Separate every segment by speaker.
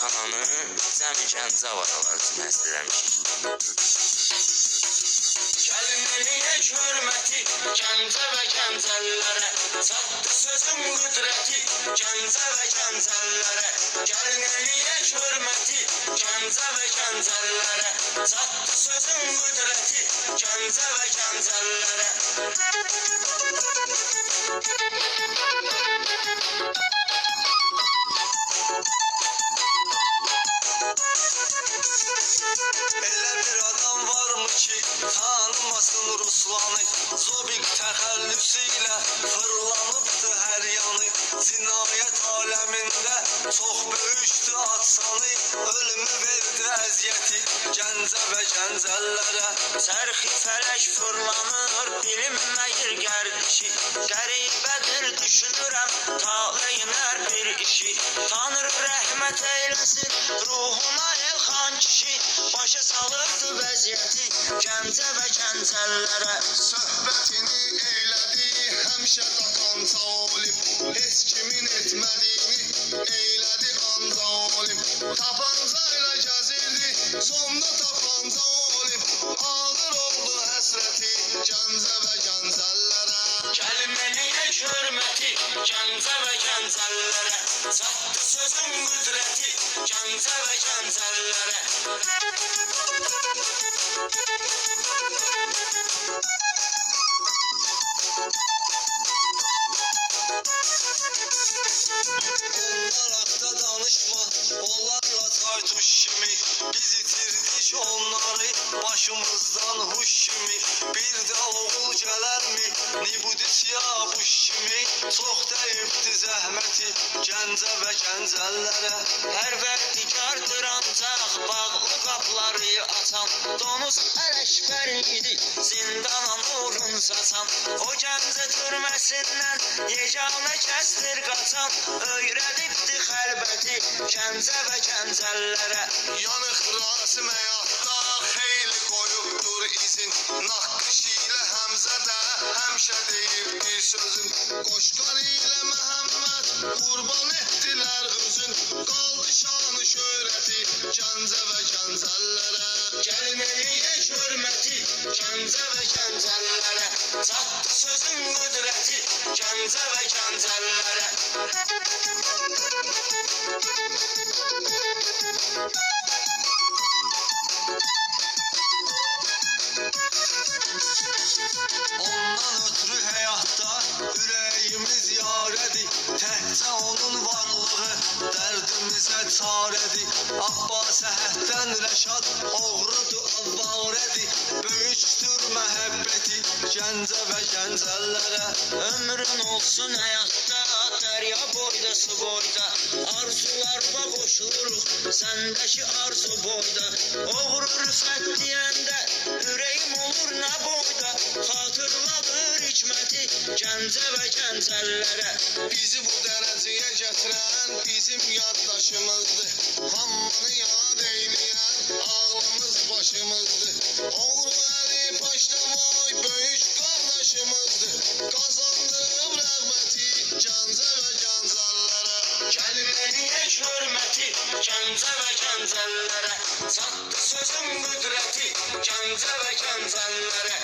Speaker 1: ananı Cəmi Gəncə avaralar üçün həsləmişik. Gəlin eləyək hörməti Gəncə və Gəncəlilərə, çatdı sözün qüdrəti Gəncə və Gəncəlilərə. Gəlin eləyək hörməti Gəncə və Gəncəlilərə, çatdı sözün qüdrəti Gəncə və Gəncəlilərə.
Speaker 2: Elə bir adam varmı ki tanımasın Ruslanı, Zobik təxəllüsüyle fırlanıbdı hər yanı. Cinayət aləmində çox böyüşdü atsanı, ölümü verdi əziyyəti Gəncə və Gəncəlilərə.
Speaker 1: Sərxi fələk fırlanır, bilinməyir gərdişi, qəribədir düşünürəm taleyim hər bir işi. Tanrı rəhmət eyləsin ruhuna elxan kişi, başa salırdı vəziyyəti Gəncə və Gəncəlilərə.
Speaker 2: Söhbətini eylədi həmişə qatan zalim, heç kimin etmədiyini eylədi anzalim. Tapancayla gəzirdi zonda tapanca olim, ağır oldu həsrəti Gəncə və Gəncəlilərə.
Speaker 1: Gəlin eləyək hörməti Gəncə və Gəncəlilərə, çatdı sözün qüdrəti Gəncə və Gəncəlilərə.
Speaker 2: Onlar haqda danışma, onlarla çaytuş kimi, biz itirdik onları başımızdan huş kimi. Bir də oğul gələrmi, Nibudisiya buş kimi, çox dəyibdi zəhməti Gəncə və Gəncəlilərə.
Speaker 1: Hər vərdigardır ancaq bağlı qapları açan, donuz ələkbər idi zindana nurun saçan. O Gəncə türməsindən yeganə kəsdir qaçan, öyrədibdi xəlbəti Gəncə və Gəncəlilərə.
Speaker 2: Yanıq Rasim həyatda xeyli qoyubdur izin, Naqqış ilə Həmzədə həmişə deyib bir sözün, Qoşqar ilə Məhəmməd qurban etdilər özün, qaldı şanı şöhrəti Gəncə və Gəncəlilərə.
Speaker 1: Gəlin eləyək hörməti Gəncə və Gəncəlilərə, çatdı sözün qüdrəti Gəncə və Gəncəlilərə.
Speaker 2: Ondan ötürü həyatda ürəyimiz yarədir, təkcə onun varlığı dərdimizə çarədir. Abbas Əhəddən Rəşad oğrudur, avvarədir, böyükdür məhəbbəti Gəncə və Gəncəlilərə.
Speaker 1: Ömrün olsun həyatda dərya boyda su boyda, arzularla qoşuluruq səndəki arzu boyda. Oğru rüfət deyəndə ürəyim olur nə boyda, xatırladır hikməti Gəncə və Gəncəlilərə.
Speaker 2: Bizi bu dərəcəyə gətirən bizim yaddaşımızdır, hamını yad eyləyən ağlımız başımızdır. Oğru Əli Paştamoy böyük qardaşımızdır, qazandırıb rəğbəti Gəncə və Gəncəlilərə.
Speaker 1: Gəlin eləyək hörməti Gəncə və Gəncəlilərə, çatdı sözün qüdrəti Gəncə və Gəncəlilərə.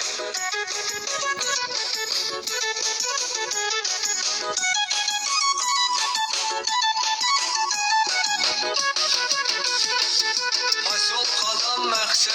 Speaker 2: Posyolkadan məqsəd